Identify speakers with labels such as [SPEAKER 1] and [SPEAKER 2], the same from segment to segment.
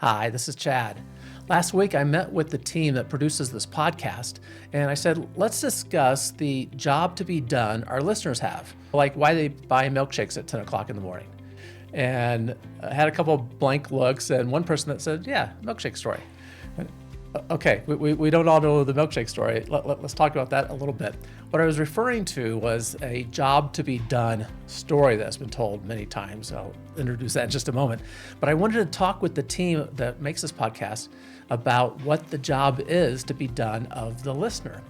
[SPEAKER 1] Hi, this is Chad. Last week, I met with the team that produces this podcast, and I said, let's discuss the job to be done our listeners have, like why they buy milkshakes at 10 o'clock in the morning. And I had a couple of blank looks, and one person that said, yeah, milkshake story. Okay, we don't all know the milkshake story. Let's talk about that a little bit. What I was referring to was a job to be done story that's been told many times. I'll introduce that in just a moment. But I wanted to talk with the team that makes this podcast about what the job is to be done of the listener.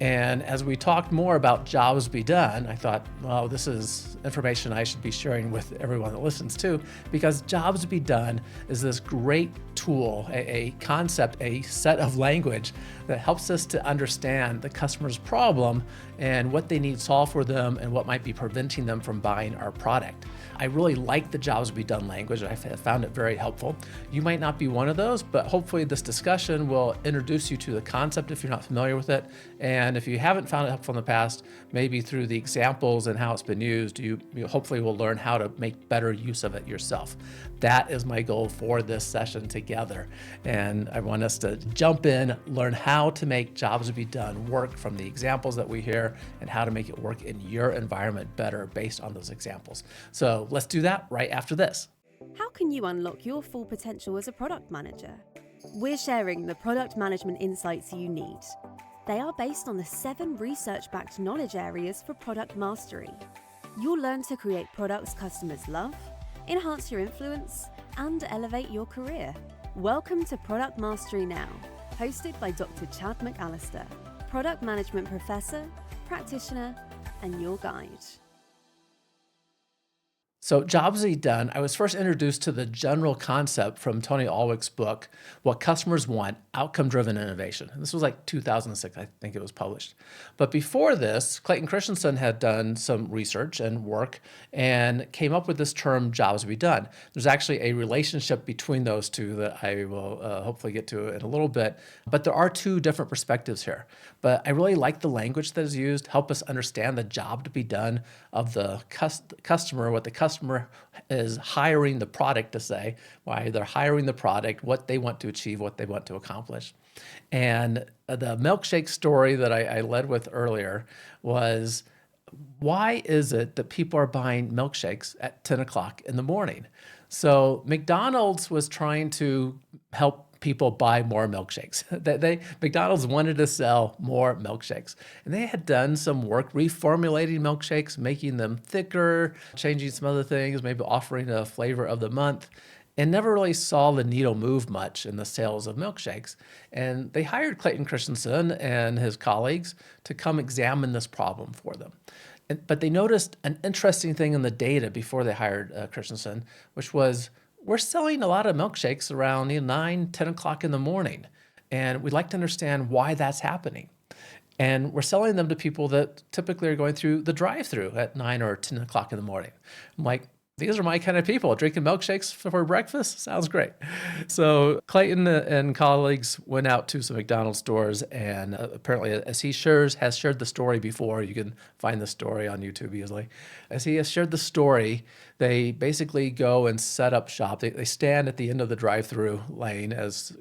[SPEAKER 1] And as we talked more about jobs to be done, I thought, well, this is information I should be sharing with everyone that listens too, because jobs to be done is this great tool, a concept, a set of language that helps us to understand the customer's problem and what they need solved for them and what might be preventing them from buying our product. I really like the jobs to be done language. I found it very helpful. You might not be one of those, but hopefully this discussion will introduce you to the concept if you're not familiar with it. And if you haven't found it helpful in the past, maybe through the examples and how it's been used, you hopefully will learn how to make better use of it yourself. That is my goal for this session together. And I want us to jump in, learn how to make jobs to be done work from the examples that we hear and how to make it work in your environment better based on those examples. So let's do that right after this.
[SPEAKER 2] How can you unlock your full potential as a product manager? We're sharing the product management insights you need. They are based on the 7 research-backed knowledge areas for product mastery. You'll learn to create products customers love, enhance your influence, and elevate your career. Welcome to Product Mastery Now, hosted by Dr. Chad McAllister, product management professor, practitioner, and your guide.
[SPEAKER 1] So jobs to be done, I was first introduced to the general concept from Tony Ulwick's book, What Customers Want, Outcome-Driven Innovation. And this was like 2006, I think it was published. But before this, Clayton Christensen had done some research and work and came up with this term, jobs to be done. There's actually a relationship between those two that I will hopefully get to in a little bit. But there are 2 different perspectives here. But I really like the language that is used, help us understand the job to be done of the customer, what the customer is hiring the product to say, why they're hiring the product, what they want to achieve, what they want to accomplish. And the milkshake story that I led with earlier was, why is it that people are buying milkshakes at 10 o'clock in the morning? So McDonald's was trying to help people buy more milkshakes. McDonald's wanted to sell more milkshakes. And they had done some work reformulating milkshakes, making them thicker, changing some other things, maybe offering a flavor of the month, and never really saw the needle move much in the sales of milkshakes. And they hired Clayton Christensen and his colleagues to come examine this problem for them. But they noticed an interesting thing in the data before they hired Christensen, which was, we're selling a lot of milkshakes around 9, 10 o'clock in the morning. And we'd like to understand why that's happening. And we're selling them to people that typically are going through the drive-thru at 9 or 10 o'clock in the morning. I'm like, these are my kind of people. Drinking milkshakes for breakfast sounds great. So Clayton and colleagues went out to some McDonald's stores, and apparently, as he has shared the story before, you can find the story on YouTube easily. As he has shared the story, they basically go and set up shop. They stand at the end of the drive-thru lane as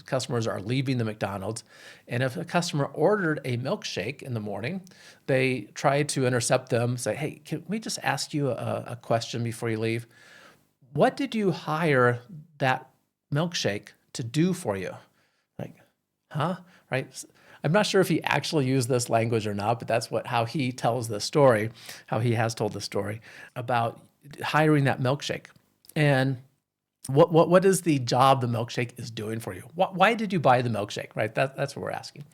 [SPEAKER 1] customers are leaving the McDonald's. And if a customer ordered a milkshake in the morning, they try to intercept them, say, hey, can we just ask you a question before you leave? What did you hire that milkshake to do for you? Like, huh? Right? I'm not sure if he actually used this language or not, but that's how he tells the story, how he has told the story about hiring that milkshake. And what is the job the milkshake is doing for you? Why did you buy the milkshake, right? That's what we're asking.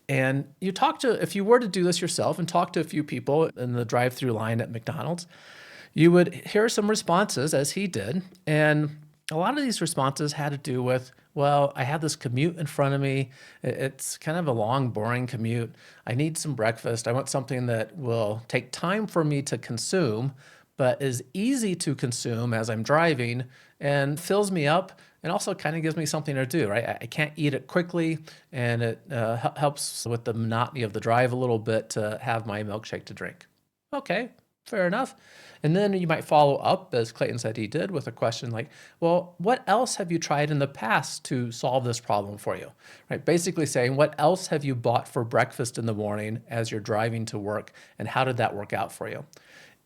[SPEAKER 1] And if you were to do this yourself and talk to a few people in the drive-through line at McDonald's, you would hear some responses as he did. And a lot of these responses had to do with, well, I have this commute in front of me. It's kind of a long, boring commute. I need some breakfast. I want something that will take time for me to consume, but is easy to consume as I'm driving and fills me up and also kind of gives me something to do, right? I can't eat it quickly, and it helps with the monotony of the drive a little bit to have my milkshake to drink. Okay, fair enough. And then you might follow up, as Clayton said he did, with a question like, well, what else have you tried in the past to solve this problem for you? Right? Basically saying, what else have you bought for breakfast in the morning as you're driving to work, and how did that work out for you?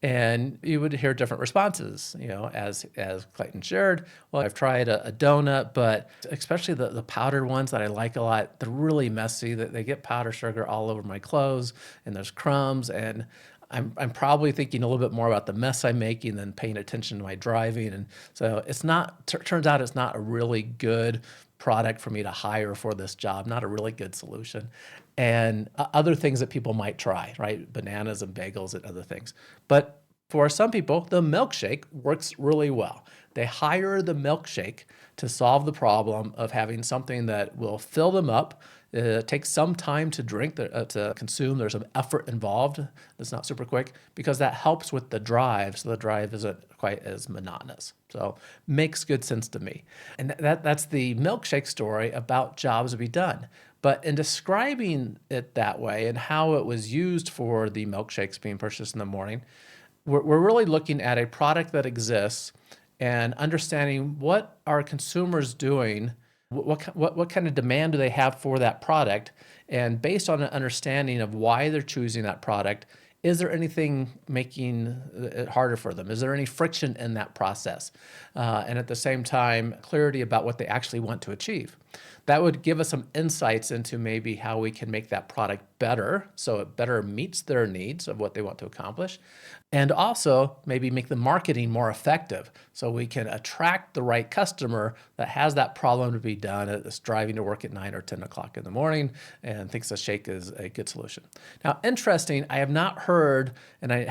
[SPEAKER 1] And you would hear different responses, as Clayton shared. Well, I've tried a donut, but especially the powdered ones that I like a lot, they're really messy. They get powdered sugar all over my clothes, and there's crumbs. And I'm probably thinking a little bit more about the mess I'm making than paying attention to my driving. And so turns out it's not a really good product for me to hire for this job, not a really good solution. And other things that people might try, right? Bananas and bagels and other things. But for some people, the milkshake works really well. They hire the milkshake to solve the problem of having something that will fill them up. It takes some time to drink, to consume. There's some effort involved. It's not super quick because that helps with the drive, so the drive isn't quite as monotonous. So makes good sense to me. And that's the milkshake story about jobs to be done. But in describing it that way and how it was used for the milkshakes being purchased in the morning, we're really looking at a product that exists and understanding what are consumers doing, what kind of demand do they have for that product, and based on an understanding of why they're choosing that product, is there anything making it harder for them? Is there any friction in that process? And at the same time, clarity about what they actually want to achieve. That would give us some insights into maybe how we can make that product better so it better meets their needs of what they want to accomplish. And also maybe make the marketing more effective so we can attract the right customer that has that problem to be done, that's driving to work at 9 or 10 o'clock in the morning and thinks a shake is a good solution. Now, interesting, I have not heard, and I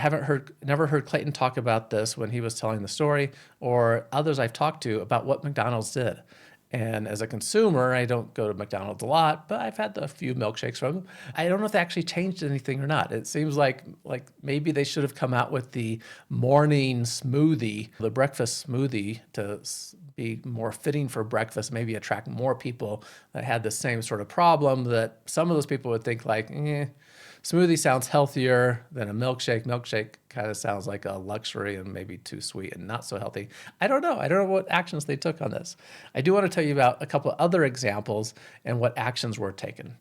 [SPEAKER 1] never heard Clayton talk about this when he was telling the story, or others I've talked to about what McDonald's did. And as a consumer, I don't go to McDonald's a lot, but I've had a few milkshakes from them. I don't know if they actually changed anything or not. It seems like maybe they should have come out with the morning smoothie, the breakfast smoothie, to be more fitting for breakfast, maybe attract more people that had the same sort of problem, that some of those people would think like, smoothie sounds healthier than a milkshake. Milkshake kind of sounds like a luxury and maybe too sweet and not so healthy. I don't know. I don't know what actions they took on this. I do want to tell you about a couple of other examples and what actions were taken.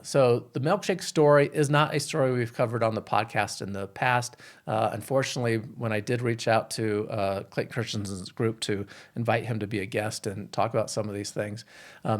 [SPEAKER 1] So the milkshake story is not a story we've covered on the podcast in the past. Unfortunately, when I did reach out to Clayton Christensen's group to invite him to be a guest and talk about some of these things,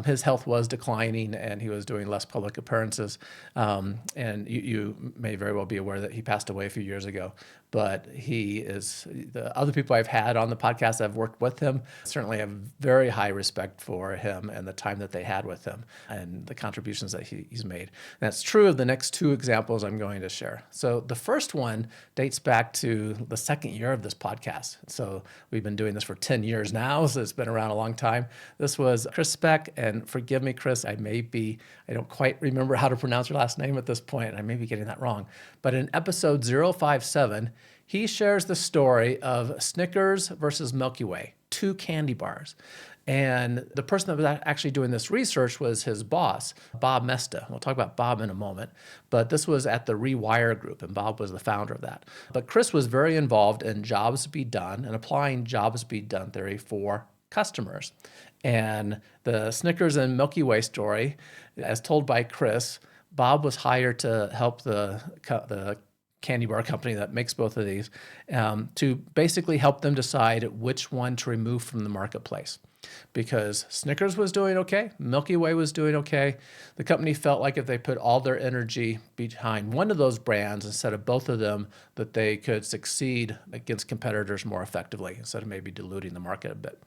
[SPEAKER 1] his health was declining and he was doing less public appearances. And you may very well be aware that he passed away a few years ago. But the other people I've had on the podcast that have worked with him certainly have very high respect for him and the time that they had with him and the contributions that he's made. And that's true of the next two examples I'm going to share. So the first one dates back to the second year of this podcast. So we've been doing this for 10 years now, so it's been around a long time. This was Chris Speck, and forgive me, Chris, I don't quite remember how to pronounce your last name at this point. I may be getting that wrong. But in episode 057, he shares the story of Snickers versus Milky Way, two candy bars. And the person that was actually doing this research was his boss, Bob Mesta. We'll talk about Bob in a moment. But this was at the Rewire Group, and Bob was the founder of that. But Chris was very involved in jobs be done and applying jobs be done theory for customers. And the Snickers and Milky Way story, as told by Chris, Bob was hired to help the candy bar company that makes both of these to basically help them decide which one to remove from the marketplace. Because Snickers was doing okay, Milky Way was doing okay. The company felt like if they put all their energy behind one of those brands instead of both of them, that they could succeed against competitors more effectively instead of maybe diluting the market a bit.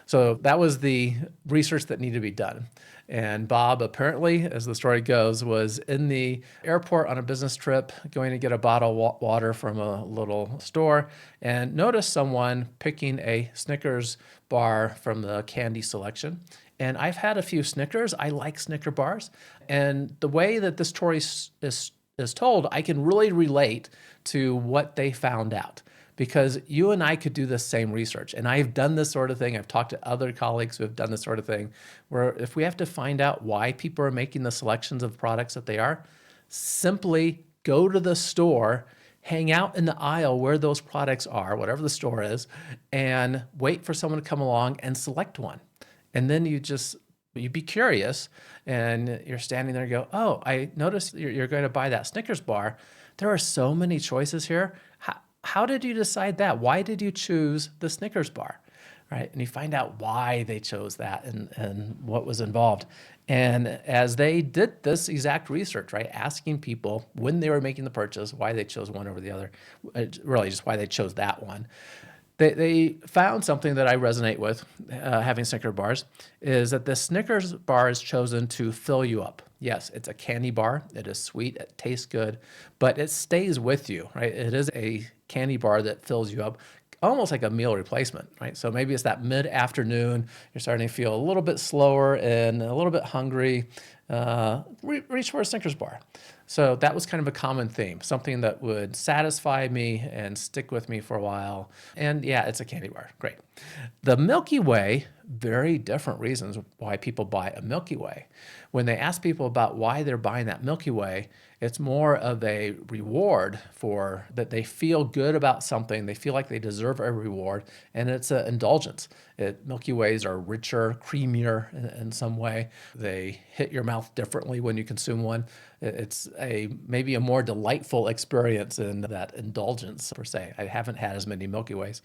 [SPEAKER 1] So that was the research that needed to be done. And Bob, apparently, as the story goes, was in the airport on a business trip going to get a bottle of water from a little store and noticed someone picking a Snickers bar from the candy selection. And I've had a few Snickers. I like Snicker bars. And the way that this story is told, I can really relate to what they found out. Because you and I could do the same research. And I've done this sort of thing. I've talked to other colleagues who have done this sort of thing, where if we have to find out why people are making the selections of products that they are, simply go to the store, hang out in the aisle where those products are, whatever the store is, and wait for someone to come along and select one. And then you be curious, and you're standing there and go, oh, I noticed you're going to buy that Snickers bar. There are so many choices here. How did you decide that? Why did you choose the Snickers bar? Right? And you find out why they chose that and what was involved. And as they did this exact research, right, asking people when they were making the purchase, why they chose one over the other, really just why they chose that one, they found something that I resonate with, having Snickers bars, is that the Snickers bar is chosen to fill you up. Yes, it's a candy bar. It is sweet. It tastes good, but it stays with you, right? It is a candy bar that fills you up, almost like a meal replacement, right? So maybe it's that mid-afternoon, you're starting to feel a little bit slower and a little bit hungry, reach for a Snickers bar. So that was kind of a common theme, something that would satisfy me and stick with me for a while. And yeah, it's a candy bar, great. The Milky Way, very different reasons why people buy a Milky Way. When they ask people about why they're buying that Milky Way, it's more of a reward for that they feel good about something. They feel like they deserve a reward, and it's an indulgence. Milky Ways are richer, creamier in some way. They hit your mouth differently when you consume one. It's maybe a more delightful experience in that indulgence per se. I haven't had as many Milky Ways.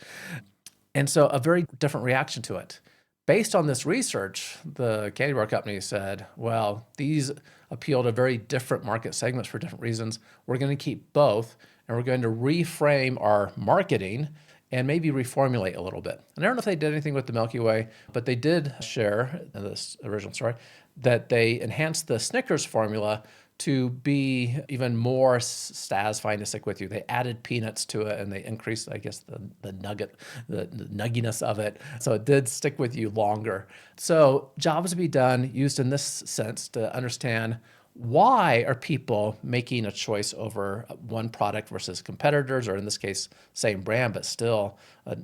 [SPEAKER 1] And so a very different reaction to it. Based on this research, the candy bar company said, well, these appeal to very different market segments for different reasons. We're going to keep both, and we're going to reframe our marketing and maybe reformulate a little bit. And I don't know if they did anything with the Milky Way, but they did share in this original story that they enhanced the Snickers formula to be even more satisfying to stick with you. They added peanuts to it, and they increased, I guess, the nugginess of it. So it did stick with you longer. So jobs to be done, used in this sense to understand why are people making a choice over one product versus competitors, or in this case, same brand, but still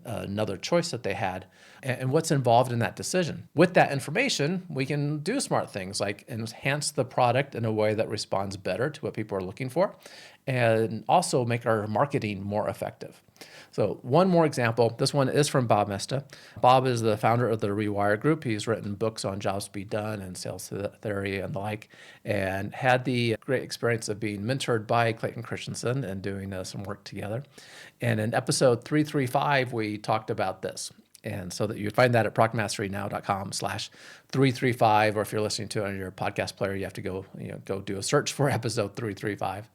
[SPEAKER 1] another choice that they had, and what's involved in that decision. With that information, we can do smart things like enhance the product in a way that responds better to what people are looking for, and also make our marketing more effective. So one more example. This one is from Bob Mesta. Bob is the founder of the Rewire Group. He's written books on jobs to be done and sales theory and the like, and had the great experience of being mentored by Clayton Christensen and doing some work together. And in episode 335, we talked about this. And so that you find that at productmasterynow.com/335, or if you're listening to it on your podcast player, you have to go do a search for episode 335.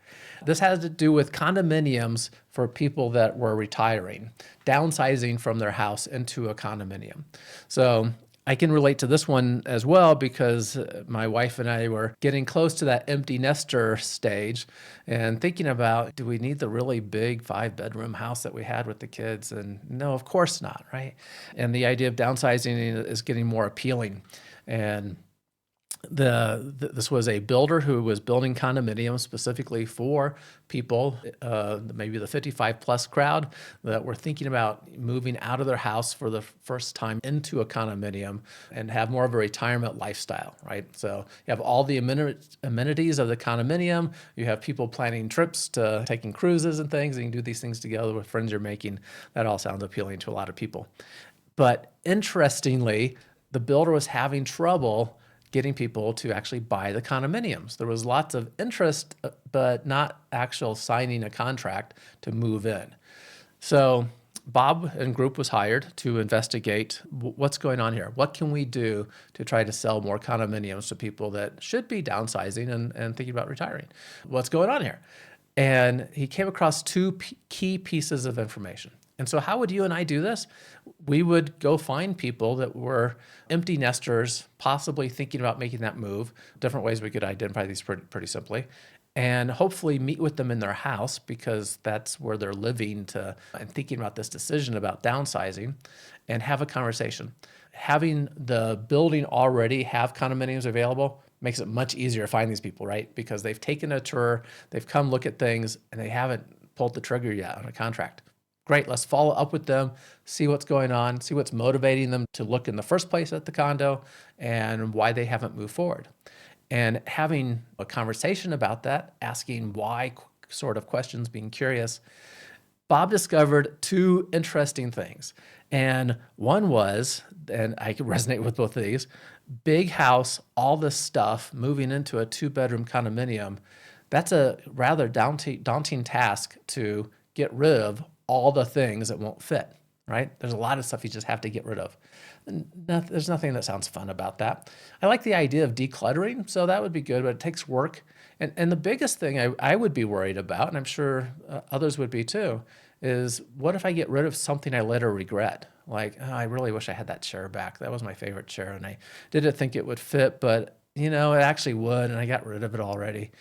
[SPEAKER 1] This has to do with condominiums for people that were retiring, downsizing from their house into a condominium. So I can relate to this one as well because my wife and I were getting close to that empty nester stage and thinking about, do we need the really big 5-bedroom house that we had with the kids? And no, of course not, right? And the idea of downsizing is getting more appealing. And this was a builder who was building condominiums specifically for people, maybe the 55 plus crowd, that were thinking about moving out of their house for the first time into a condominium and have more of a retirement lifestyle, right? So you have all the amenities of the condominium. You have people planning trips to taking cruises and things, and you can do these things together with friends you're making. That all sounds appealing to a lot of people. But interestingly, the builder was having trouble getting people to actually buy the condominiums. There was lots of interest, but not actual signing a contract to move in. So Bob and group was hired to investigate what's going on here. What can we do to try to sell more condominiums to people that should be downsizing and thinking about retiring? What's going on here? And he came across two key pieces of information. And so how would you and I do this? We would go find people that were empty nesters, possibly thinking about making that move. Different ways we could identify these pretty simply. And hopefully meet with them in their house because that's where they're living and thinking about this decision about downsizing, and have a conversation. Having the building already have condominiums available makes it much easier to find these people, right? Because they've taken a tour, they've come look at things, and they haven't pulled the trigger yet on a contract. Great, let's follow up with them, see what's going on, see what's motivating them to look in the first place at the condo and why they haven't moved forward. And having a conversation about that, asking why sort of questions, being curious, Bob discovered two interesting things. And one was, and I can resonate with both of these, big house, all this stuff, moving into a 2-bedroom condominium. That's a rather daunting task to get rid of all the things that won't fit, right? There's a lot of stuff you just have to get rid of. There's nothing that sounds fun about that. I like the idea of decluttering, so that would be good, but it takes work. And the biggest thing I would be worried about, and I'm sure others would be too, is what if I get rid of something I later regret? Like, oh, I really wish I had that chair back. That was my favorite chair, and I didn't think it would fit, but it actually would, and I got rid of it already.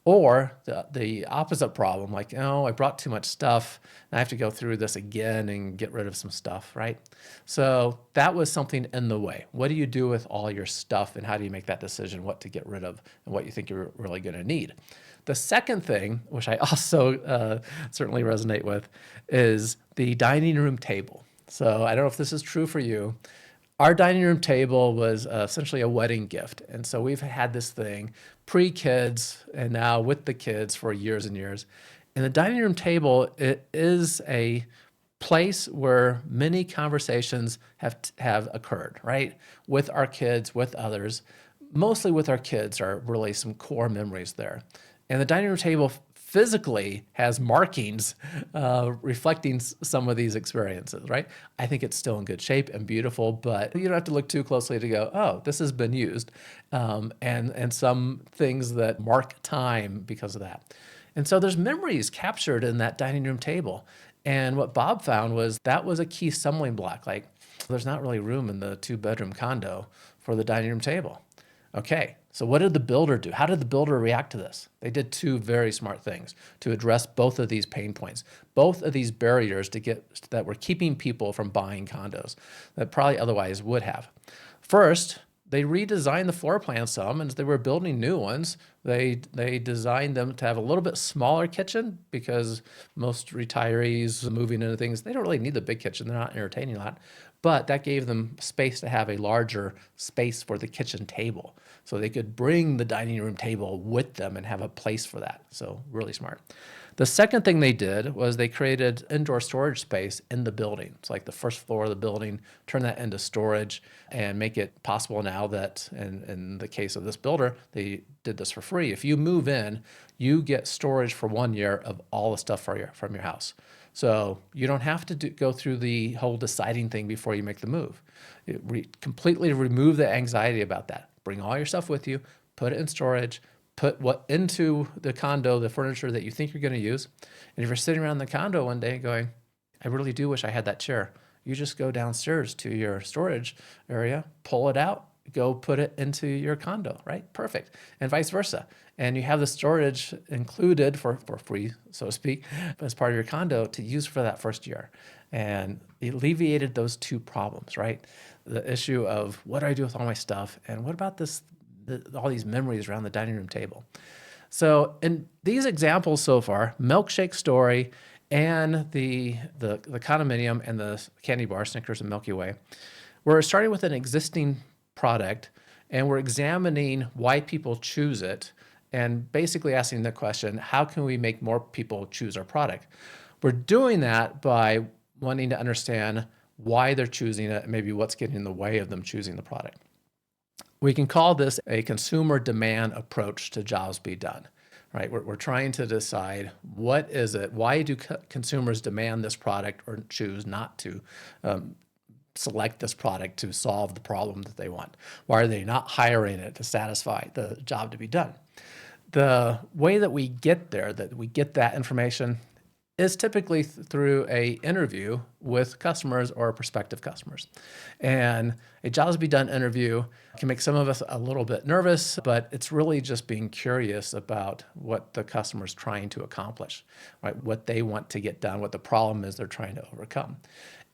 [SPEAKER 1] Or the opposite problem, like, oh, I brought too much stuff, and I have to go through this again and get rid of some stuff, right? So that was something in the way. What do you do with all your stuff, and how do you make that decision, what to get rid of and what you think you're really going to need? The second thing, which I also certainly resonate with, is the dining room table. So I don't know if this is true for you. Our dining room table was essentially a wedding gift. And so we've had this thing pre-kids and now with the kids for years and years. And the dining room table, it is a place where many conversations have occurred, right? With our kids, with others. Mostly with our kids are really some core memories there. And the dining room table physically has markings reflecting some of these experiences, right? I think it's still in good shape and beautiful, but you don't have to look too closely to go, oh, this has been used, and some things that mark time because of that. And so there's memories captured in that dining room table. And what Bob found was that was a key stumbling block. Like, there's not really room in the 2-bedroom condo for the dining room table. Okay, so what did the builder do? How did the builder react to this? They did two very smart things to address both of these pain points, both of these barriers that were keeping people from buying condos that probably otherwise would have. First, they redesigned the floor plan some, and as they were building new ones, they designed them to have a little bit smaller kitchen because most retirees moving into things, they don't really need the big kitchen. They're not entertaining a lot. But that gave them space to have a larger space for the kitchen table. So they could bring the dining room table with them and have a place for that. So really smart. The second thing they did was they created indoor storage space in the building. It's like the first floor of the building, turn that into storage and make it possible now that, in the case of this builder, they did this for free. If you move in, you get storage for 1 year of all the stuff from your house. So you don't have to go through the whole deciding thing before you make the move. Completely remove the anxiety about that. Bring all your stuff with you, put it in storage, put what into the condo, the furniture that you think you're going to use. And if you're sitting around the condo one day going, I really do wish I had that chair, you just go downstairs to your storage area, pull it out, go put it into your condo, right? Perfect. And vice versa. And you have the storage included for free, so to speak, as part of your condo to use for that first year. And it alleviated those two problems, right? The issue of what do I do with all my stuff? And what about all these memories around the dining room table? So in these examples so far, Milkshake story and the condominium and the candy bar, Snickers and Milky Way, we're starting with an existing product and we're examining why people choose it and basically asking the question, how can we make more people choose our product? We're doing that by wanting to understand why they're choosing it and maybe what's getting in the way of them choosing the product. We can call this a consumer demand approach to jobs be done, right? We're trying to decide what is it, why do consumers demand this product or choose not to select this product to solve the problem that they want? Why are they not hiring it to satisfy the job to be done? The way that we get there, that we get that information, is typically through a interview with customers or prospective customers. And a jobs be done interview can make some of us a little bit nervous, but it's really just being curious about what the customer's trying to accomplish, right? What they want to get done, what the problem is they're trying to overcome.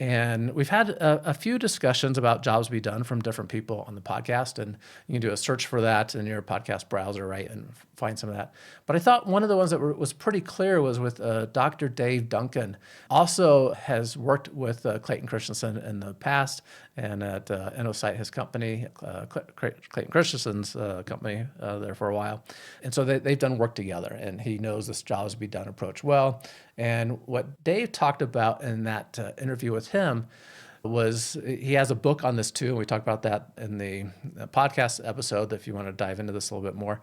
[SPEAKER 1] And we've had a few discussions about jobs to be done from different people on the podcast. And you can do a search for that in your podcast browser, right, and find some of that. But I thought one of the ones that was pretty clear was with Dr. Dave Duncan. Also has worked with Clayton Christensen in the past, and at InnoSight, his company, Clayton Christensen's company there for a while. And so they've done work together, and he knows this jobs to be done approach well. And what Dave talked about in that interview with him was he has a book on this too. And we talked about that in the podcast episode if you want to dive into this a little bit more.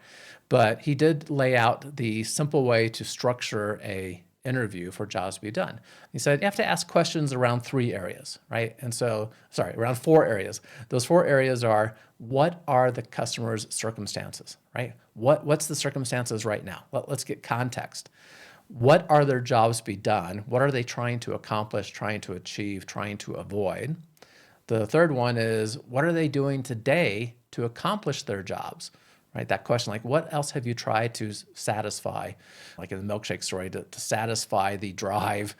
[SPEAKER 1] But he did lay out the simple way to structure a interview for jobs to be done. He said you have to ask questions around 3 areas, right? And so, around 4 areas. Those 4 areas are, what are the customer's circumstances, right? What's the circumstances right now? Let's get context. What are their jobs to be done? What are they trying to accomplish, trying to achieve, trying to avoid? The third one is, what are they doing today to accomplish their jobs? Right? That question, like, what else have you tried to satisfy, like in the Milkshake story, to satisfy the drive,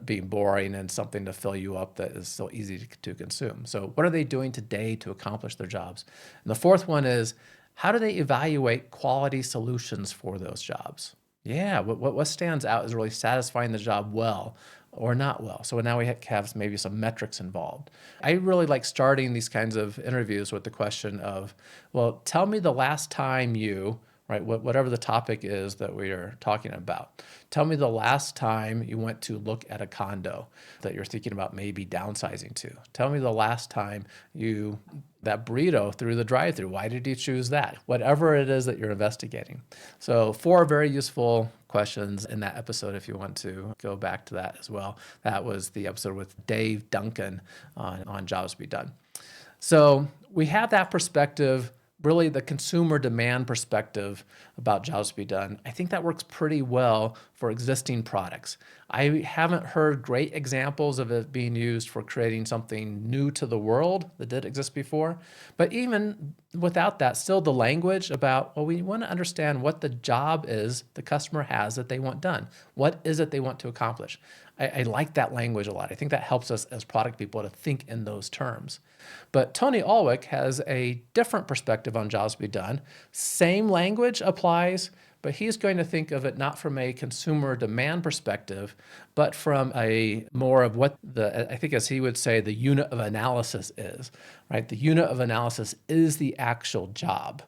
[SPEAKER 1] being boring, and something to fill you up that is so easy to consume? So what are they doing today to accomplish their jobs? And the fourth one is, how do they evaluate quality solutions for those jobs? Yeah, what stands out is really satisfying the job well or not well. So now we have maybe some metrics involved. I really like starting these kinds of interviews with the question of, well, tell me the last time you, right, whatever the topic is that we are talking about, tell me the last time you went to look at a condo that you're thinking about maybe downsizing to. Tell me the last time that burrito through the drive-thru. Why did you choose that? Whatever it is that you're investigating. So 4 very useful questions in that episode if you want to go back to that as well. That was the episode with Dave Duncan on jobs to be done. So we have that perspective, really the consumer demand perspective about jobs to be done. I think that works pretty well for existing products. I haven't heard great examples of it being used for creating something new to the world that did exist before. But even without that, still the language about, well, we want to understand what the job is the customer has that they want done. What is it they want to accomplish? I like that language a lot. I think that helps us as product people to think in those terms. But Tony Ulwick has a different perspective on jobs to be done. Same language applies, but he's going to think of it not from a consumer demand perspective, but from a more of what I think as he would say, the unit of analysis is, right? The unit of analysis is the actual job.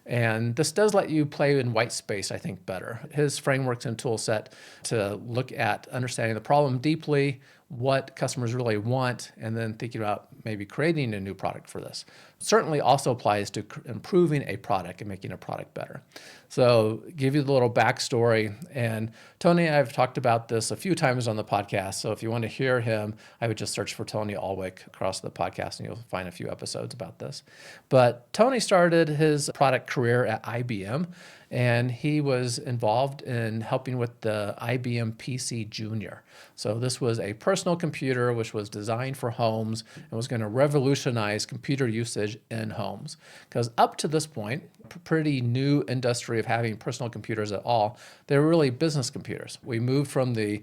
[SPEAKER 1] And this does let you play in white space, I think, better. His frameworks and tool set to look at understanding the problem deeply, what customers really want, and then thinking about maybe creating a new product for this. Certainly also applies to improving a product and making a product better. So give you the little backstory. And Tony, I've talked about this a few times on the podcast. So if you want to hear him, I would just search for Tony Ulwick across the podcast and you'll find a few episodes about this. But Tony started his product career at IBM, and he was involved in helping with the IBM PC Junior. So this was a personal computer which was designed for homes and was going to revolutionize computer usage in homes. Because up to this point, pretty new industry of having personal computers at all, they were really business computers. We moved from they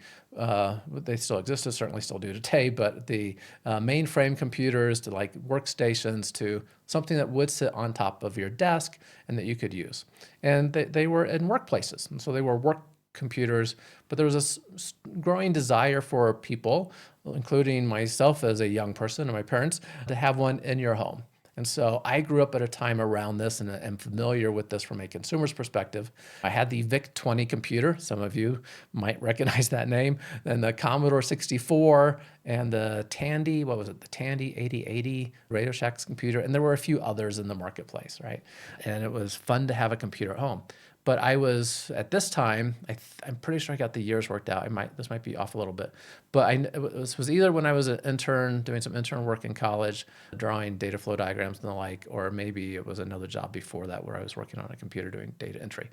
[SPEAKER 1] still existed, certainly still do today, but the mainframe computers to like workstations to something that would sit on top of your desk and that you could use. And they were in workplaces, and so they were work computers, but there was this growing desire for people, including myself as a young person and my parents, to have one in your home. And so I grew up at a time around this and am familiar with this from a consumer's perspective. I had the VIC-20 computer. Some of you might recognize that name. Then the Commodore 64 and the Tandy, the Tandy 8080 Radio Shack's computer. And there were a few others in the marketplace, right? And it was fun to have a computer at home. But I was, at this time, I'm pretty sure I got the years worked out. This might be off a little bit. But it was either when I was an intern, doing some intern work in college, drawing data flow diagrams and the like, or maybe it was another job before that where I was working on a computer doing data entry.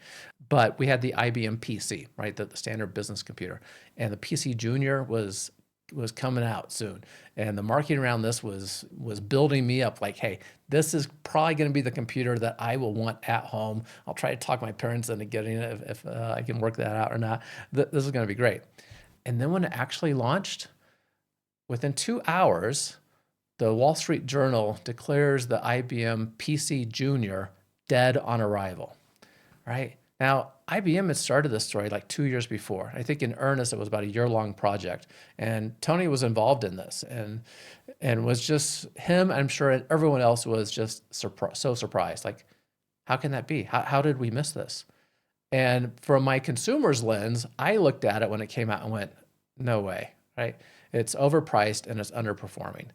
[SPEAKER 1] But we had the IBM PC, right, the standard business computer. And the PC Junior was coming out soon. And the marketing around this was building me up like, hey, this is probably going to be the computer that I will want at home. I'll try to talk my parents into getting it if I can work that out or not. This is going to be great. And then when it actually launched, within 2 hours, the Wall Street Journal declares the IBM PC Junior dead on arrival, right? Now, IBM had started this story like 2 years before. I think in earnest, it was about a year-long project. And Tony was involved in this and was just him, I'm sure everyone else was just so surprised. Like, how can that be? How did we miss this? And from my consumer's lens, I looked at it when it came out and went, no way, right? It's overpriced and it's underperforming.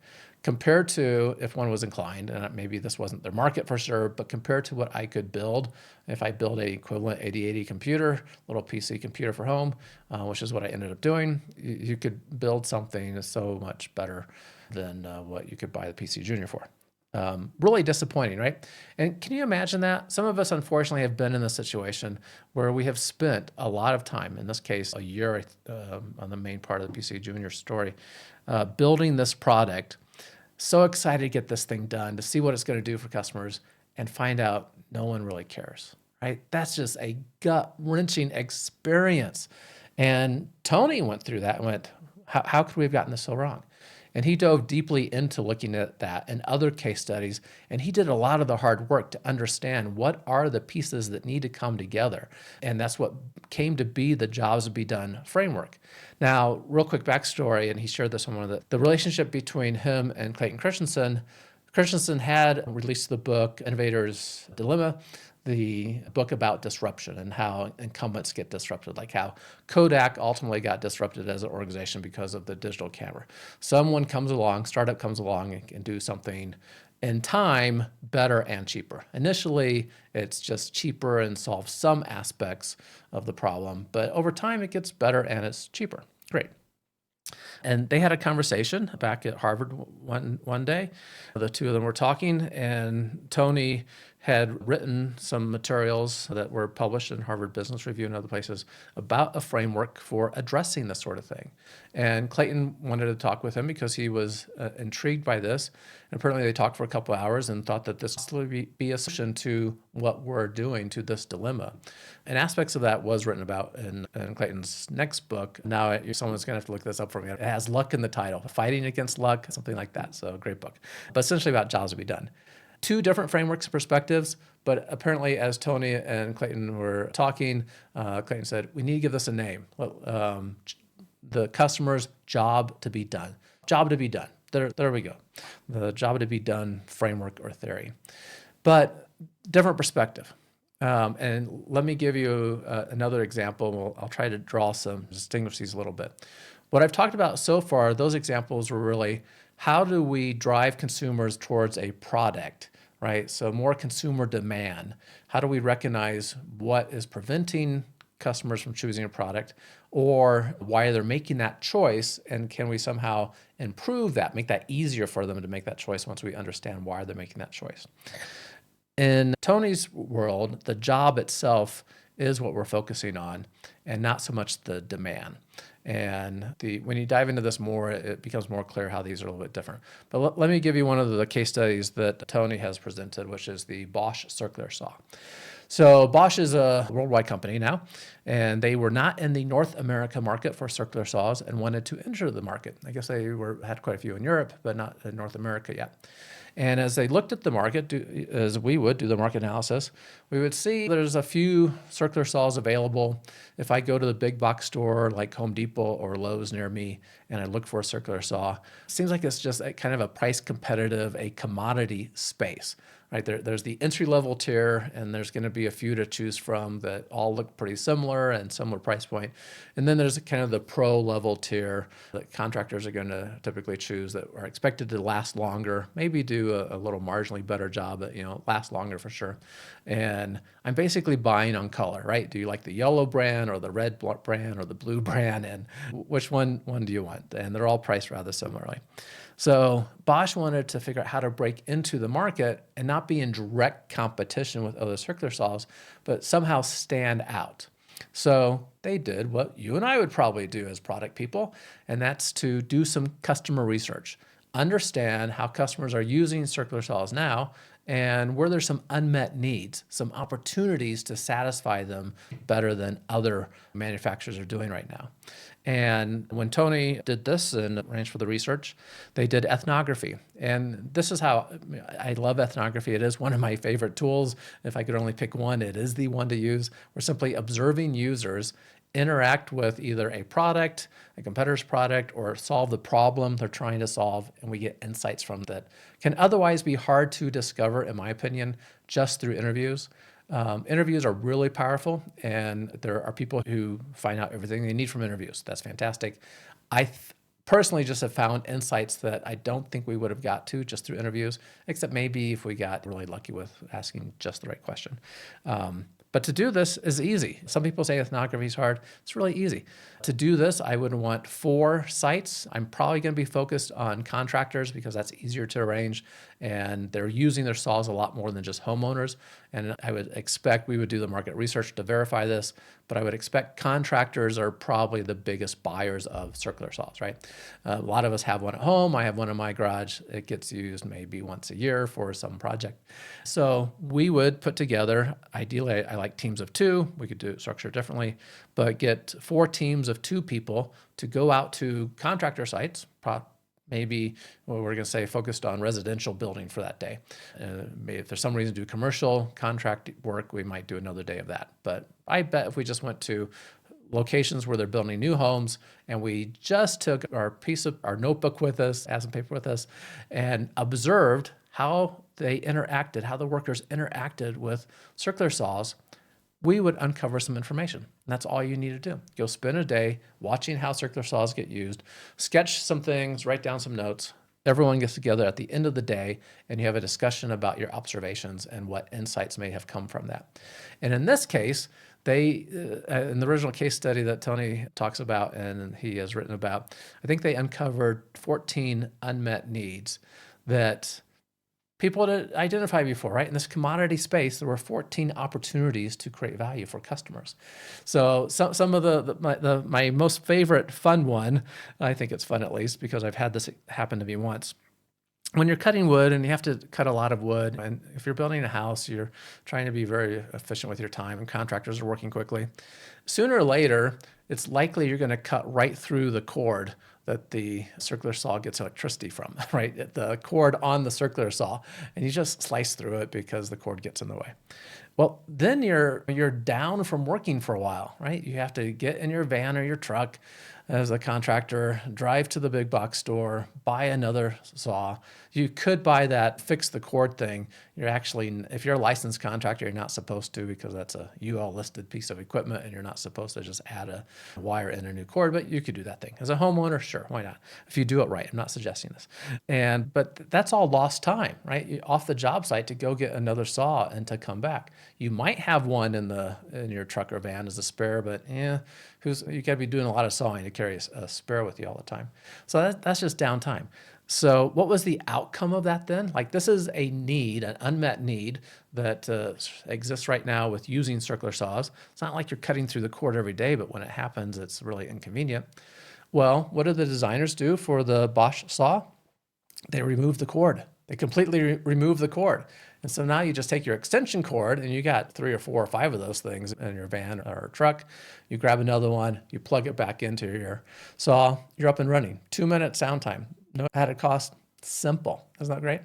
[SPEAKER 1] Compared to if one was inclined, and maybe this wasn't their market for sure, but compared to what I could build, if I build a equivalent 8080 computer, little PC computer for home, which is what I ended up doing, you could build something so much better than what you could buy the PC Junior for. Really disappointing, right? And can you imagine that? Some of us, unfortunately, have been in this situation where we have spent a lot of time, in this case, a year on the main part of the PC Junior story, building this product. So excited to get this thing done, to see what it's going to do for customers, and find out no one really cares, right? That's just a gut-wrenching experience. And Tony went through that and went, how could we have gotten this so wrong? And he dove deeply into looking at that and other case studies, and he did a lot of the hard work to understand what are the pieces that need to come together. And that's what came to be the Jobs to Be Done framework. Now, real quick backstory, and he shared this on one of the relationship between him and Clayton Christensen. Christensen had released the book, Innovator's Dilemma, the book about disruption and how incumbents get disrupted, like how Kodak ultimately got disrupted as an organization because of the digital camera. Someone comes along, startup comes along and can do something in time better and cheaper. Initially, it's just cheaper and solves some aspects of the problem, but over time it gets better and it's cheaper. Great. And they had a conversation back at Harvard one day. The two of them were talking, and Tony had written some materials that were published in Harvard Business Review and other places about a framework for addressing this sort of thing. And Clayton wanted to talk with him because he was intrigued by this. And apparently they talked for a couple of hours and thought that this would be a solution to what we're doing, to this dilemma. And aspects of that was written about in Clayton's next book. Now someone's going to have to look this up for me. It has luck in the title, Fighting Against Luck, something like that. So great book. But essentially about jobs to be done. Two different frameworks and perspectives, but apparently as Tony and Clayton were talking, Clayton said, we need to give this a name. The customer's job to be done. Job to be done. There we go. The job to be done framework or theory. But different perspective. And let me give you another example. I'll try to distinguish these a little bit. What I've talked about so far, those examples were really how do we drive consumers towards a product, right? So more consumer demand. How do we recognize what is preventing customers from choosing a product, or why they're making that choice, and can we somehow improve that, make that easier for them to make that choice once we understand why they're making that choice. In Tony's world, the job itself is what we're focusing on, and not so much the demand. And when you dive into this more, it becomes more clear how these are a little bit different. But let me give you one of the case studies that Tony has presented, which is the Bosch circular saw. So Bosch is a worldwide company now, and they were not in the North America market for circular saws and wanted to enter the market. I guess they had quite a few in Europe, but not in North America yet. And as they looked at the market, as we would do the market analysis, we would see there's a few circular saws available. If I go to the big box store like Home Depot or Lowe's near me and I look for a circular saw, it seems like it's just kind of a price competitive, a commodity space. Right, there's the entry-level tier, and there's going to be a few to choose from that all look pretty similar and similar price point. And then there's kind of the pro-level tier that contractors are going to typically choose that are expected to last longer, maybe do a little marginally better job, but last longer for sure. And I'm basically buying on color, right? Do you like the yellow brand or the red brand or the blue brand, and which one do you want? And they're all priced rather similarly. So Bosch wanted to figure out how to break into the market and not be in direct competition with other circular saws, but somehow stand out. So they did what you and I would probably do as product people, and that's to do some customer research. Understand how customers are using circular saws now and where there's some unmet needs, some opportunities to satisfy them better than other manufacturers are doing right now. And when Tony did this and arranged for the research, they did ethnography. And this is how I love ethnography. It is one of my favorite tools. If I could only pick one, it is the one to use. We're simply observing users interact with either a product, a competitor's product, or solve the problem they're trying to solve, and we get insights from that can otherwise be hard to discover, in my opinion, just through interviews. Interviews are really powerful, and there are people who find out everything they need from interviews. That's fantastic. I personally just have found insights that I don't think we would have got to just through interviews, except maybe if we got really lucky with asking just the right question. But to do this is easy. Some people say ethnography is hard. It's really easy. To do this, I would want 4 sites. I'm probably going to be focused on contractors because that's easier to arrange, and they're using their saws a lot more than just homeowners. And I would expect we would do the market research to verify this, but I would expect contractors are probably the biggest buyers of circular saws, right? A lot of us have one at home. I have one in my garage. It gets used maybe once a year for some project. So we would put together, ideally, I like teams of 2. We could do it structured differently, but get 4 teams of 2 people to go out to contractor sites, maybe we're going to say focused on residential building for that day. Maybe if there's some reason to do commercial contract work, we might do another day of that. But I bet if we just went to locations where they're building new homes and we just took our notebook with us, had some paper with us, and observed how they interacted, how the workers interacted with circular saws, we would uncover some information. And that's all you need to do. Go spend a day watching how circular saws get used, sketch some things, write down some notes. Everyone gets together at the end of the day and you have a discussion about your observations and what insights may have come from that. And in this case, they, in the original case study that Tony talks about and he has written about, I think they uncovered 14 unmet needs that people had identified before, right? In this commodity space, there were 14 opportunities to create value for customers. So some of my most favorite fun one, I think it's fun at least because I've had this happen to me once. When you're cutting wood and you have to cut a lot of wood, and if you're building a house, you're trying to be very efficient with your time and contractors are working quickly. Sooner or later, it's likely you're going to cut right through the cord that the circular saw gets electricity from, right? The cord on the circular saw, and you just slice through it because the cord gets in the way. Well, then you're down from working for a while, right? You have to get in your van or your truck as a contractor, drive to the big box store, buy another saw. You could buy that fix the cord thing. You're actually, if you're a licensed contractor, you're not supposed to because that's a UL listed piece of equipment and you're not supposed to just add a wire in a new cord, but you could do that thing. As a homeowner, sure, why not? If you do it right, I'm not suggesting this. But that's all lost time, right? You're off the job site to go get another saw and to come back. You might have one in your truck or van as a spare, but you got to be doing a lot of sawing to carry a spare with you all the time. So that's just downtime. So what was the outcome of that then? Like this is a need, an unmet need that exists right now with using circular saws. It's not like you're cutting through the cord every day, but when it happens, it's really inconvenient. Well, what did the designers do for the Bosch saw? They removed the cord. They completely remove the cord. And so now you just take your extension cord and you got 3 or 4 or 5 of those things in your van or truck. You grab another one, you plug it back into your saw, you're up and running. 2-minute sound time. No added cost. Simple. Isn't that great?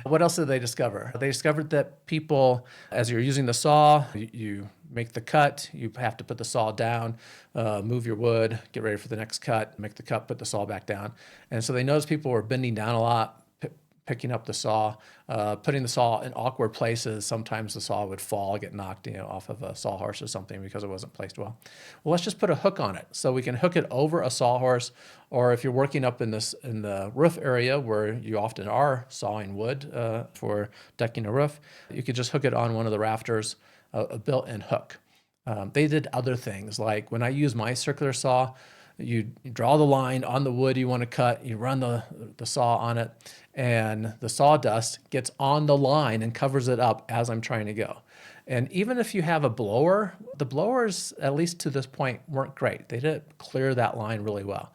[SPEAKER 1] What else did they discover? They discovered that people, as you're using the saw, you make the cut, you have to put the saw down, move your wood, get ready for the next cut, make the cut, put the saw back down. And so they noticed people were bending down a lot, picking up the saw, putting the saw in awkward places. Sometimes the saw would fall, get knocked off of a sawhorse or something because it wasn't placed well. Well, let's just put a hook on it. So we can hook it over a sawhorse, or if you're working up in the roof area where you often are sawing wood for decking a roof, you could just hook it on one of the rafters, a built-in hook. They did other things, like when I use my circular saw, you draw the line on the wood you want to cut, you run the saw on it, and the sawdust gets on the line and covers it up as I'm trying to go. And even if you have a blower, the blowers, at least to this point, weren't great. They didn't clear that line really well.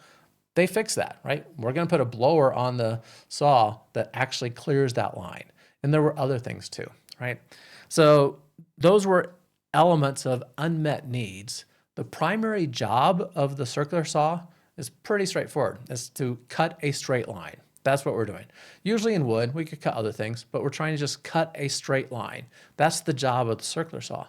[SPEAKER 1] They fixed that, right? We're going to put a blower on the saw that actually clears that line. And there were other things too, right? So those were elements of unmet needs. The primary job of the circular saw is pretty straightforward. It's to cut a straight line. That's what we're doing. Usually in wood, we could cut other things, but we're trying to just cut a straight line. That's the job of the circular saw.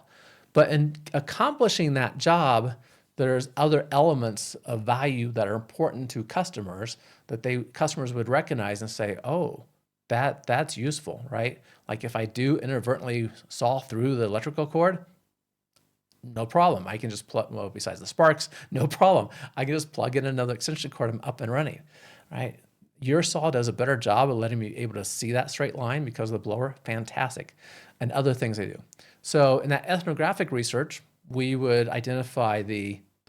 [SPEAKER 1] But in accomplishing that job, there's other elements of value that are important to customers that customers would recognize and say, oh, that's useful, right? Like if I do inadvertently saw through the electrical cord, no problem. I can just plug, well, besides the sparks, no problem. I can just plug in another extension cord, I'm up and running, right? Your saw does a better job of letting me able to see that straight line because of the blower. Fantastic. And other things they do. So in that ethnographic research, we would identify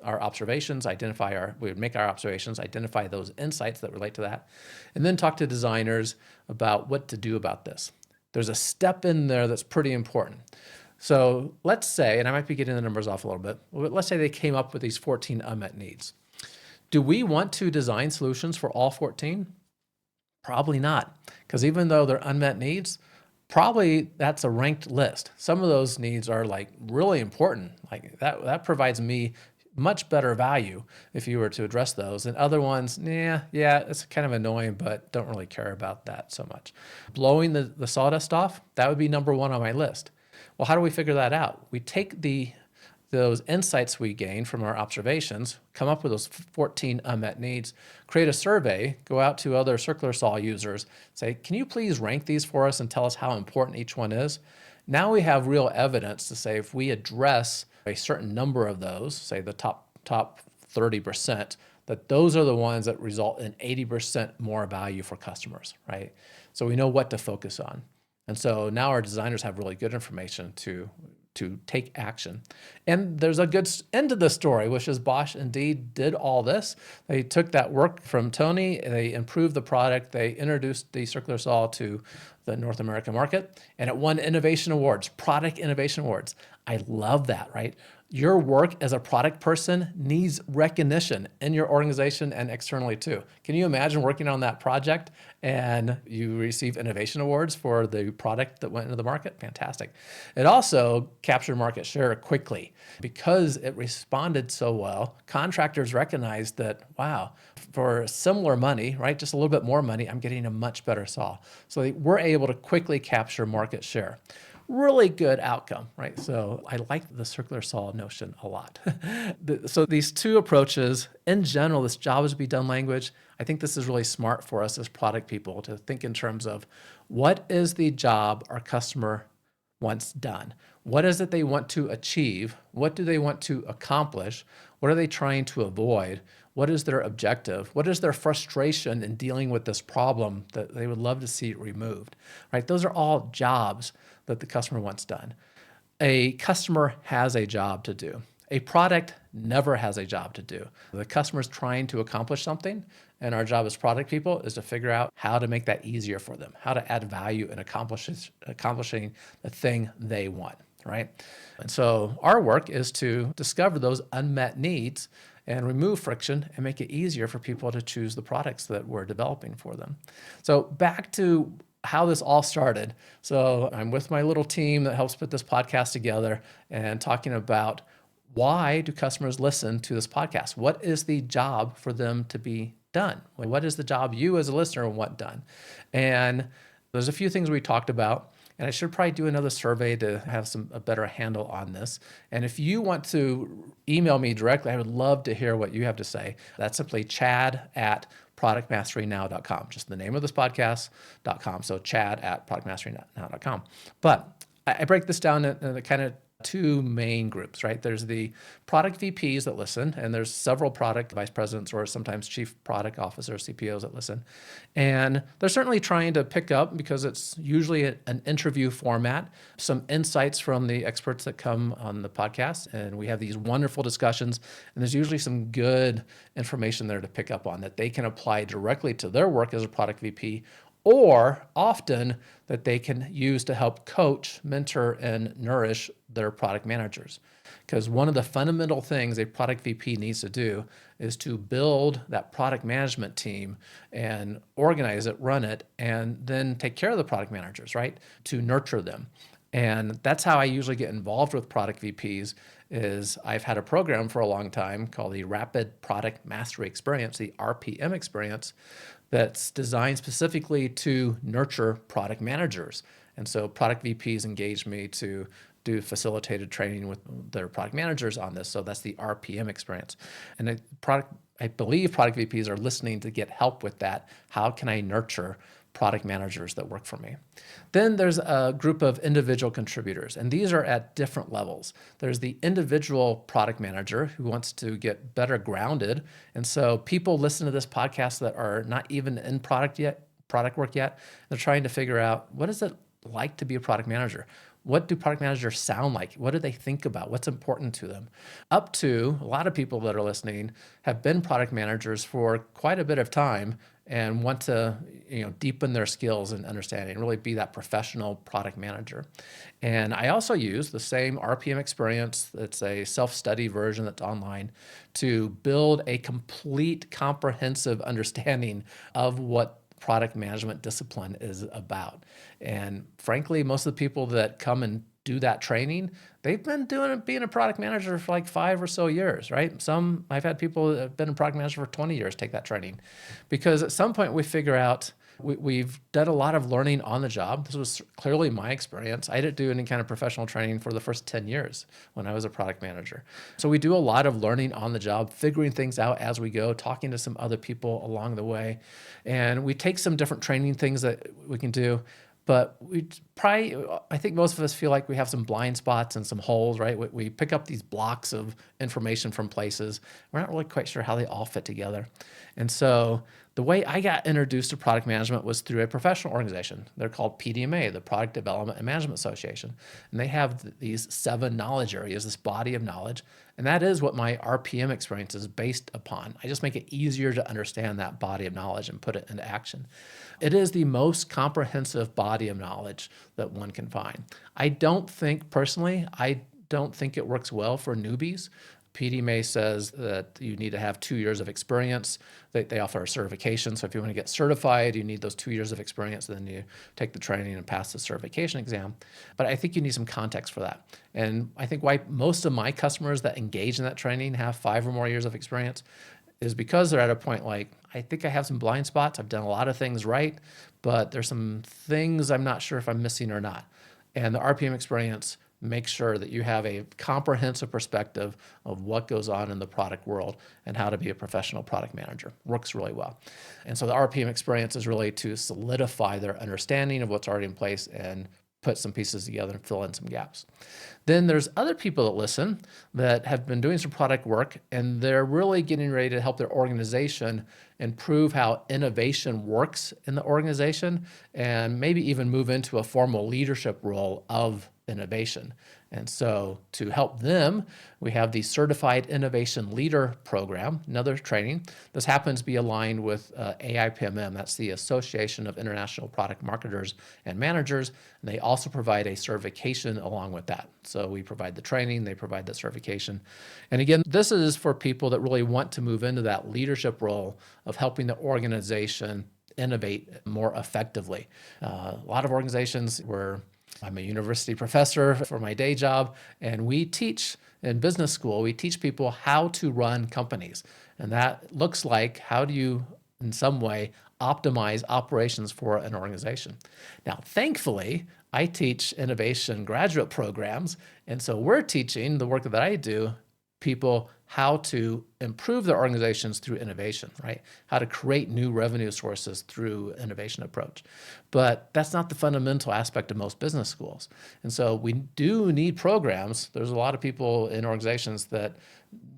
[SPEAKER 1] our observations, we would make our observations, identify those insights that relate to that, and then talk to designers about what to do about this. There's a step in there that's pretty important. So let's say, and I might be getting the numbers off a little bit, but let's say they came up with these 14 unmet needs. Do we want to design solutions for all 14? Probably not, because even though they're unmet needs, probably that's a ranked list. Some of those needs are like really important. Like that provides me much better value if you were to address those. And other ones, yeah, it's kind of annoying, but don't really care about that so much. Blowing the sawdust off, that would be number one on my list. Well, how do we figure that out? We take those insights we gain from our observations, come up with those 14 unmet needs, create a survey, go out to other circular saw users, say, can you please rank these for us and tell us how important each one is? Now we have real evidence to say if we address a certain number of those, say the top 30%, that those are the ones that result in 80% more value for customers, right? So we know what to focus on. And so now our designers have really good information to take action. And there's a good end to the story, which is Bosch indeed did all this. They took that work from Tony, they improved the product, they introduced the circular saw to the North American market, and it won innovation awards, product innovation awards. I love that, right? Your work as a product person needs recognition in your organization and externally too. Can you imagine working on that project and you receive innovation awards for the product that went into the market? Fantastic. It also captured market share quickly because it responded so well. Contractors recognized that, wow, for similar money, right, just a little bit more money, I'm getting a much better saw. So they were able to quickly capture market share. Really good outcome, right? So I like the circular saw notion a lot. So these two approaches, in general, this job is to be done language, I think this is really smart for us as product people to think in terms of what is the job our customer wants done? What is it they want to achieve? What do they want to accomplish? What are they trying to avoid? What is their objective? What is their frustration in dealing with this problem that they would love to see removed, right? Those are all jobs that the customer wants done. A customer has a job to do. A product never has a job to do. The customer's trying to accomplish something, and our job as product people is to figure out how to make that easier for them, how to add value in accomplishing the thing they want, right? And so our work is to discover those unmet needs and remove friction and make it easier for people to choose the products that we're developing for them. So back to how this all started. So I'm with my little team that helps put this podcast together and talking about why do customers listen to this podcast? What is the job for them to be done? What is the job you as a listener want done? And there's a few things we talked about, and I should probably do another survey to have a better handle on this. And if you want to email me directly, I would love to hear what you have to say. That's simply chad@productmasterynow.com, just the name of this podcast.com. So chad@productmasterynow.com. But I break this down in kind of two main groups, right? There's the product VPs that listen, and there's several product vice presidents or sometimes chief product officers, CPOs that listen. And they're certainly trying to pick up, because it's usually an interview format, some insights from the experts that come on the podcast. And we have these wonderful discussions, and there's usually some good information there to pick up on that they can apply directly to their work as a product VP or often that they can use to help coach, mentor, and nourish their product managers. Because one of the fundamental things a product VP needs to do is to build that product management team and organize it, run it, and then take care of the product managers, right? To nurture them. And that's how I usually get involved with product VPs is I've had a program for a long time called the Rapid Product Mastery Experience, the RPM experience, that's designed specifically to nurture product managers. And so product VPs engage me to do facilitated training with their product managers on this. So that's the RPM experience. And I believe product VPs are listening to get help with that. How can I nurture product managers that work for me? Then there's a group of individual contributors, and these are at different levels. There's the individual product manager who wants to get better grounded. And so people listen to this podcast that are not even in product work yet. They're trying to figure out, what is it like to be a product manager? What do product managers sound like? What do they think about? What's important to them? Up to a lot of people that are listening have been product managers for quite a bit of time and want to deepen their skills and understanding, really be that professional product manager. And I also use the same RPM experience. It's a self-study version that's online to build a complete, comprehensive understanding of what product management discipline is about. And frankly, most of the people that come and do that training, they've been being a product manager for like 5 or so years, right? I've had people that have been a product manager for 20 years take that training. Because at some point we figure out we've done a lot of learning on the job. This was clearly my experience. I didn't do any kind of professional training for the first 10 years when I was a product manager. So we do a lot of learning on the job, figuring things out as we go, talking to some other people along the way. And we take some different training things that we can do. But I think most of us feel like we have some blind spots and some holes, right? We pick up these blocks of information from places. We're not really quite sure how they all fit together. And so the way I got introduced to product management was through a professional organization. They're called PDMA, the Product Development and Management Association. And they have these 7 knowledge areas, this body of knowledge. And that is what my RPM experience is based upon. I just make it easier to understand that body of knowledge and put it into action. It is the most comprehensive body of knowledge that one can find. I don't think it works well for newbies. PDMA says that you need to have 2 years of experience. They offer a certification. So if you want to get certified, you need those 2 years of experience. Then you take the training and pass the certification exam. But I think you need some context for that. And I think why most of my customers that engage in that training have 5 or more years of experience is because they're at a point like, I think I have some blind spots. I've done a lot of things right, but there's some things I'm not sure if I'm missing or not. And the RPM experience makes sure that you have a comprehensive perspective of what goes on in the product world and how to be a professional product manager. Works really well. And so the RPM experience is really to solidify their understanding of what's already in place and put some pieces together and fill in some gaps. Then there's other people that listen that have been doing some product work, and they're really getting ready to help their organization improve how innovation works in the organization and maybe even move into a formal leadership role of innovation. And so to help them, we have the Certified Innovation Leader Program, another training. This happens to be aligned with AIPMM. That's the Association of International Product Marketers and Managers. And they also provide a certification along with that. So we provide the training, they provide the certification. And again, this is for people that really want to move into that leadership role of helping the organization innovate more effectively. A lot of organizations I'm a university professor for my day job, and we teach in business school, we teach people how to run companies. And that looks like, how do you, in some way, optimize operations for an organization? Now, thankfully, I teach innovation graduate programs, and so we're teaching the work that I do, people how to improve their organizations through innovation, right? How to create new revenue sources through innovation approach. But that's not the fundamental aspect of most business schools. And so we do need programs. There's a lot of people in organizations that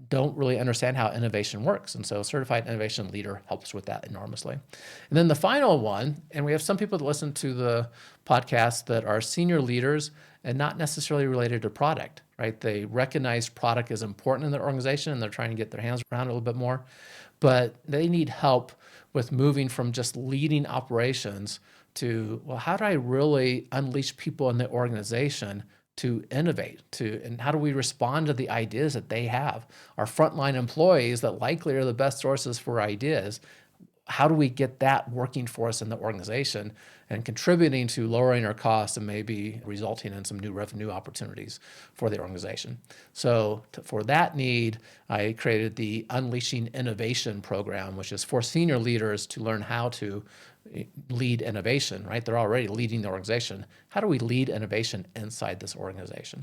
[SPEAKER 1] don't really understand how innovation works. And so Certified Innovation Leader helps with that enormously. And then the final one, and we have some people that listen to the podcast that are senior leaders and not necessarily related to product, right? They recognize product is important in their organization and they're trying to get their hands around it a little bit more. but they need help with moving from just leading operations to, well, how do I really unleash people in the organization to innovate, and how do we respond to the ideas that they have? Our frontline employees that likely are the best sources for ideas, how do we get that working for us in the organization and contributing to lowering our costs and maybe resulting in some new revenue opportunities for the organization? So for that need, I created the Unleashing Innovation program, which is for senior leaders to learn how to lead innovation, right? They're already leading the organization. How do we lead innovation inside this organization?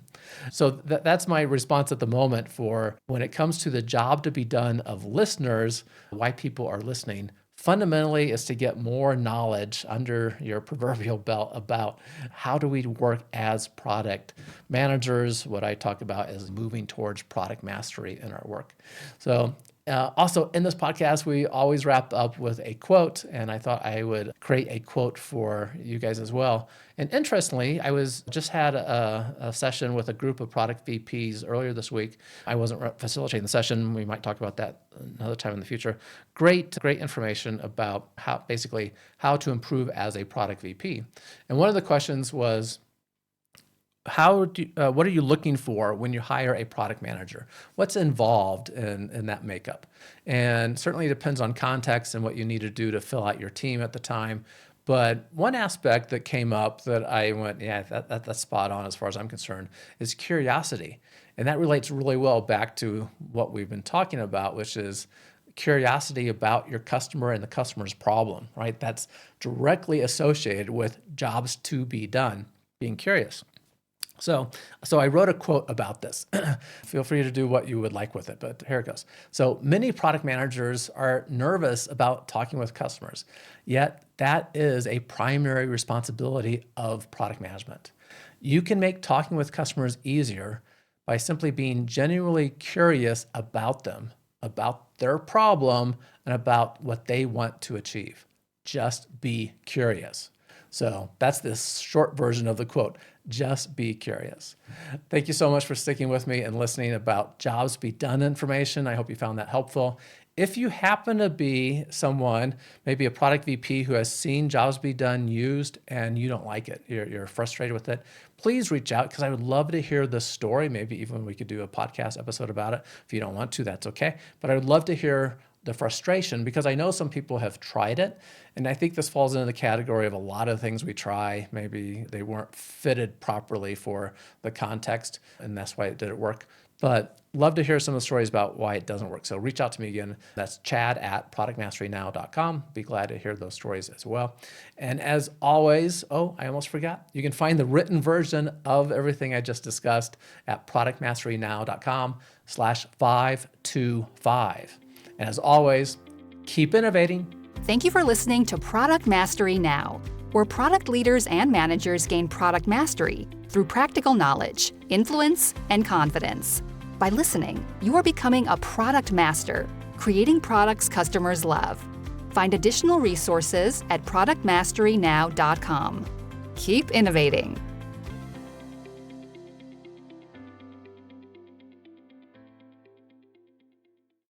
[SPEAKER 1] So that's my response at the moment for when it comes to the job to be done of listeners, why people are listening. Fundamentally is to get more knowledge under your proverbial belt about how do we work as product managers. What I talk about is moving towards product mastery in our work. So also in this podcast, we always wrap up with a quote, and I thought I would create a quote for you guys as well. And interestingly, I just had a session with a group of product VPs earlier this week. I wasn't facilitating the session. We might talk about that another time in the future. Great information about how to improve as a product VP. And one of the questions was, what are you looking for when you hire a product manager? What's involved in that makeup? And certainly it depends on context and what you need to do to fill out your team at the time. But one aspect that came up that I went, yeah, that's spot on as far as I'm concerned, is curiosity. And that relates really well back to what we've been talking about, which is curiosity about your customer and the customer's problem, right? That's directly associated with jobs to be done, being curious. So I wrote a quote about this. Feel free to do what you would like with it, but here it goes. So many product managers are nervous about talking with customers, yet that is a primary responsibility of product management. You can make talking with customers easier by simply being genuinely curious about them, about their problem, and about what they want to achieve. Just be curious. So that's this short version of the quote. Just be curious. Thank you so much for sticking with me and listening about jobs be done information. I hope you found that helpful. If you happen to be someone, maybe a product VP who has seen jobs be done used and you don't like it, you're frustrated with it, please reach out because I would love to hear the story. Maybe even we could do a podcast episode about it. If you don't want to, that's okay. But I would love to hear the frustration because I know some people have tried it. And I think this falls into the category of a lot of things we try. Maybe they weren't fitted properly for the context and that's why it didn't work. But love to hear some of the stories about why it doesn't work. So reach out to me again. That's chad@productmasterynow.com. Be glad to hear those stories as well. And as always, I almost forgot. You can find the written version of everything I just discussed at productmasterynow.com/525. And as always, keep innovating.
[SPEAKER 3] Thank you for listening to Product Mastery Now, where product leaders and managers gain product mastery through practical knowledge, influence, and confidence. By listening, you are becoming a product master, creating products customers love. Find additional resources at productmasterynow.com. Keep innovating.